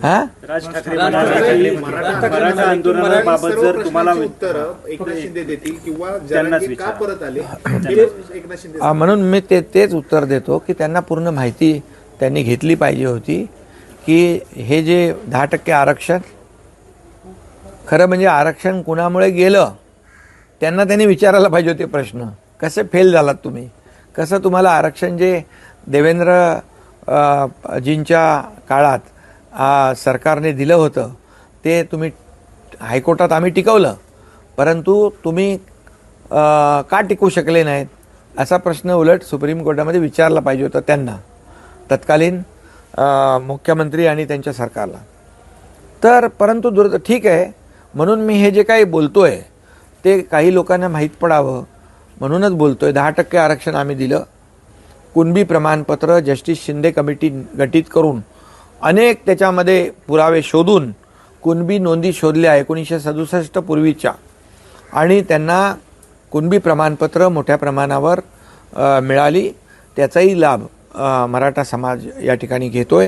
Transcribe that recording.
हा राज ठाकरे मराठा आंदोलनाबाबत जर तुम्हाला उत्तर एकनाथ शिंदे देतील किंवा त्यांनाच जरांगे का विचारा. परत आले हे एकनाथ शिंदे म्हणून मी तेच उत्तर देतो की त्यांना पूर्ण माहिती त्यांनी घेतली पाहिजे होती की हे जे 10% आरक्षण खरं म्हणजे आरक्षण कुणामुळे गेलं त्यांनी विचारायला पाहिजे होते प्रश्न. कसे फेल झालात तुम्ही, कसं तुम्हाला आरक्षण जे देवेंद्र जींच्या काळात सरकारने दिलं होतं ते तुम्ही हायकोर्टात आम्ही टिकवलं, परंतु तुम्ही का टिकवू शकले नाहीत असा प्रश्न उलट सुप्रीम कोर्टामध्ये विचारला पाहिजे होता त्यांना, तत्कालीन मुख्यमंत्री आणि त्यांच्या सरकारला. तर परंतु ठीक आहे, म्हणून मी हे जे काही बोलतोय ते काही लोकांना माहीत पडावं म्हणूनच बोलतोय. 10% आरक्षण आम्ही दिलं. कुणबी प्रमाणपत्र जस्टिस शिंदे कमिटी गठीत करून अनेक त्याच्यामध्ये पुरावे शोधून कुणबी नोंदी शोधल्या 1967 पूर्वीच्या, आणि त्यांना कुणबी प्रमाणपत्र मोठ्या प्रमाणावर मिळाली. त्याचाही लाभ मराठा समाज या ठिकाणी घेतोय.